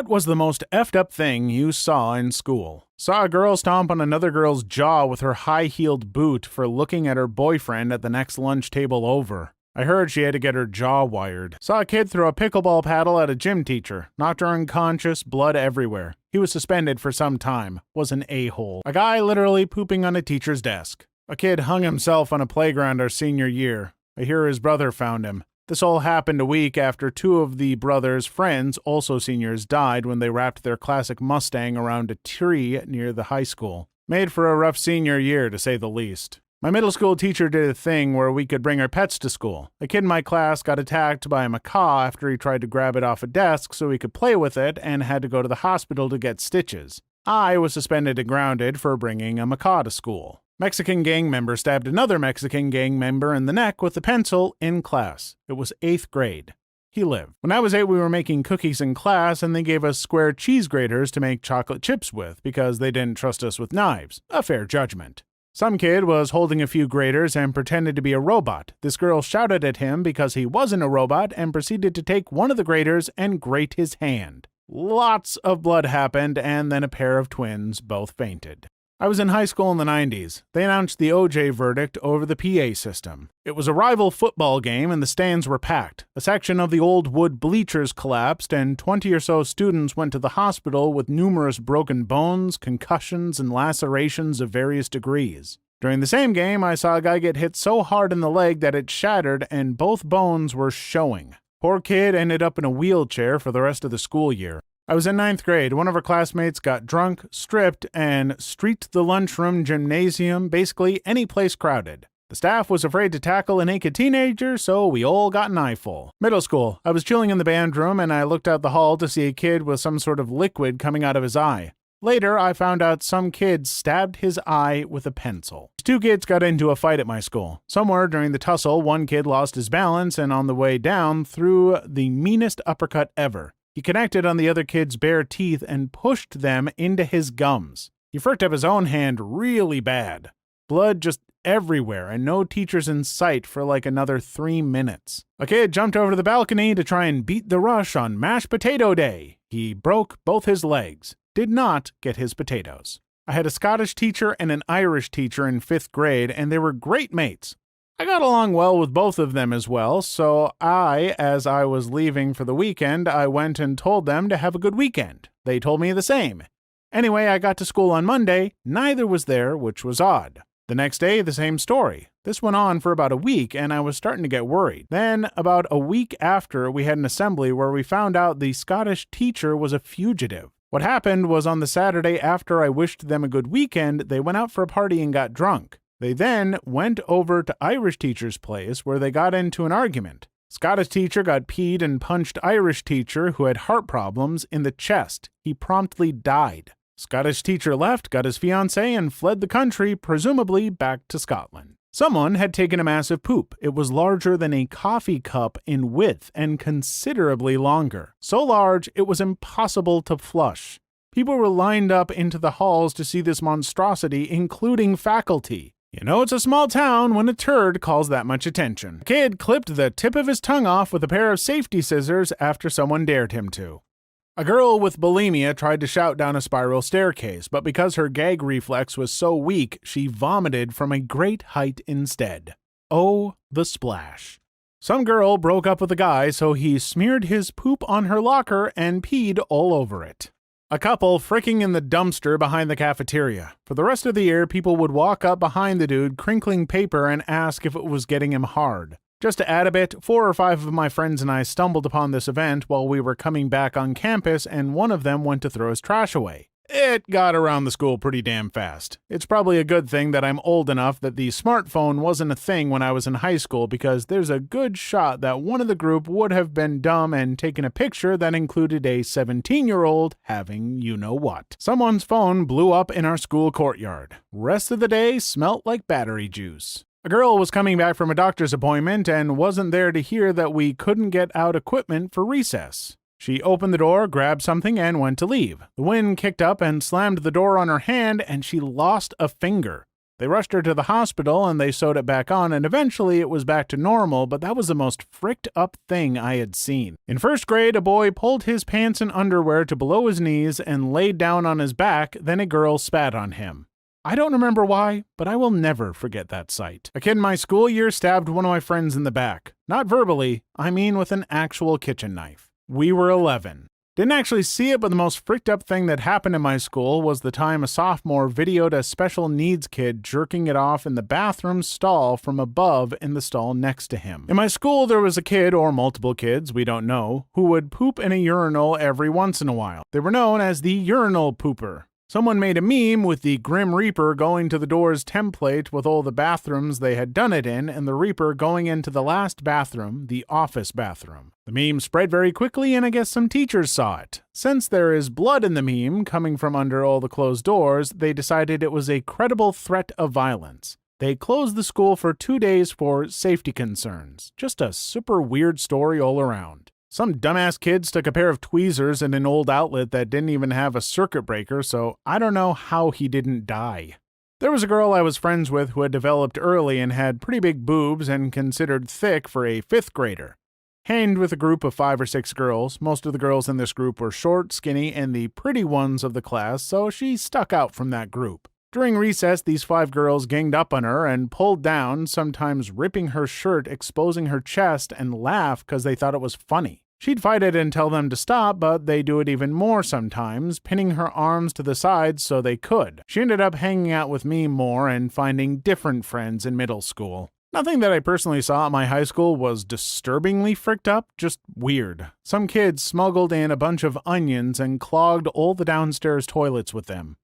What was the most effed up thing you saw in school? Saw a girl stomp on another girl's jaw with her high-heeled boot for looking at her boyfriend at the next lunch table over. I heard she had to get her jaw wired. Saw a kid throw a pickleball paddle at a gym teacher. Knocked her unconscious, blood everywhere. He was suspended for some time. Was an a-hole. A guy literally pooping on a teacher's desk. A kid hung himself on a playground our senior year. I hear his brother found him. This all happened a week after two of the brothers' friends, also seniors, died when they wrapped their classic Mustang around a tree near the high school. Made for a rough senior year, to say the least. My middle school teacher did a thing where we could bring our pets to school. A kid in my class got attacked by a macaw after he tried to grab it off a desk so he could play with it and had to go to the hospital to get stitches. I was suspended and grounded for bringing a macaw to school. Mexican gang member stabbed another Mexican gang member in the neck with a pencil in class. It was 8th grade. He lived. When I was 8, we were making cookies in class, and they gave us square cheese graters to make chocolate chips with because they didn't trust us with knives. A fair judgment. Some kid was holding a few graters and pretended to be a robot. This girl shouted at him because he wasn't a robot and proceeded to take one of the graters and grate his hand. Lots of blood happened, and then a pair of twins both fainted. I was in high school in the 90s. They announced the OJ verdict over the PA system. It was a rival football game and the stands were packed. A section of the old wood bleachers collapsed and 20 or so students went to the hospital with numerous broken bones, concussions, and lacerations of various degrees. During the same game, I saw a guy get hit so hard in the leg that it shattered and both bones were showing. Poor kid ended up in a wheelchair for the rest of the school year. I was in 9th grade. One of our classmates got drunk, stripped, and streaked the lunchroom, gymnasium, basically any place crowded. The staff was afraid to tackle a naked teenager, so we all got an eyeful. Middle school. I was chilling in the band room, and I looked out the hall to see a kid with some sort of liquid coming out of his eye. Later, I found out some kid stabbed his eye with a pencil. Two kids got into a fight at my school. Somewhere during the tussle, one kid lost his balance, and on the way down, threw the meanest uppercut ever. He connected on the other kid's bare teeth and pushed them into his gums. He fricked up his own hand really bad. Blood just everywhere and no teachers in sight for like another 3 minutes. A kid jumped over the balcony to try and beat the rush on mashed potato day. He broke both his legs. Did not get his potatoes. I had a Scottish teacher and an Irish teacher in 5th grade, and they were great mates. I got along well with both of them as well, so as I was leaving for the weekend, I went and told them to have a good weekend. They told me the same. Anyway, I got to school on Monday. Neither was there, which was odd. The next day, the same story. This went on for about a week, and I was starting to get worried. Then, about a week after, we had an assembly where we found out the Scottish teacher was a fugitive. What happened was on the Saturday after I wished them a good weekend, they went out for a party and got drunk. They then went over to Irish teacher's place where they got into an argument. Scottish teacher got peed and punched Irish teacher who had heart problems in the chest. He promptly died. Scottish teacher left, got his fiancée, and fled the country, presumably back to Scotland. Someone had taken a massive poop. It was larger than a coffee cup in width and considerably longer. So large, it was impossible to flush. People were lined up into the halls to see this monstrosity, including faculty. You know it's a small town when a turd calls that much attention. A kid clipped the tip of his tongue off with a pair of safety scissors after someone dared him to. A girl with bulimia tried to shout down a spiral staircase, but because her gag reflex was so weak, she vomited from a great height instead. Oh, the splash. Some girl broke up with a guy, so he smeared his poop on her locker and peed all over it. A couple fricking in the dumpster behind the cafeteria. For the rest of the year, people would walk up behind the dude, crinkling paper, and ask if it was getting him hard. Just to add a bit, 4 or 5 of my friends and I stumbled upon this event while we were coming back on campus, and one of them went to throw his trash away. It got around the school pretty damn fast. It's probably a good thing that I'm old enough that the smartphone wasn't a thing when I was in high school, because there's a good shot that one of the group would have been dumb and taken a picture that included a 17-year-old having you-know-what. Someone's phone blew up in our school courtyard. Rest of the day smelt like battery juice. A girl was coming back from a doctor's appointment and wasn't there to hear that we couldn't get out equipment for recess. She opened the door, grabbed something, and went to leave. The wind kicked up and slammed the door on her hand, and she lost a finger. They rushed her to the hospital and they sewed it back on, and eventually it was back to normal, but that was the most fricked up thing I had seen. In first grade, a boy pulled his pants and underwear to below his knees and laid down on his back, then a girl spat on him. I don't remember why, but I will never forget that sight. A kid in my school year stabbed one of my friends in the back. Not verbally, I mean with an actual kitchen knife. We were 11. Didn't actually see it, but the most fricked up thing that happened in my school was the time a sophomore videoed a special needs kid jerking it off in the bathroom stall from above in the stall next to him. In my school, there was a kid, or multiple kids, we don't know, who would poop in a urinal every once in a while. They were known as the urinal pooper. Someone made a meme with the Grim Reaper going to the doors template with all the bathrooms they had done it in, and the Reaper going into the last bathroom, the office bathroom. The meme spread very quickly, and I guess some teachers saw it. Since there is blood in the meme coming from under all the closed doors, they decided it was a credible threat of violence. They closed the school for 2 days for safety concerns. Just a super weird story all around. Some dumbass kids stuck a pair of tweezers in an old outlet that didn't even have a circuit breaker, so I don't know how he didn't die. There was a girl I was friends with who had developed early and had pretty big boobs and considered thick for a 5th grader. Hanged with a group of 5 or 6 girls. Most of the girls in this group were short, skinny, and the pretty ones of the class, so she stuck out from that group. During recess, these 5 girls ganged up on her and pulled down, sometimes ripping her shirt, exposing her chest, and laughed because they thought it was funny. She'd fight it and tell them to stop, but they do it even more sometimes, pinning her arms to the sides so they could. She ended up hanging out with me more and finding different friends in middle school. Nothing that I personally saw at my high school was disturbingly fricked up, just weird. Some kids smuggled in a bunch of onions and clogged all the downstairs toilets with them.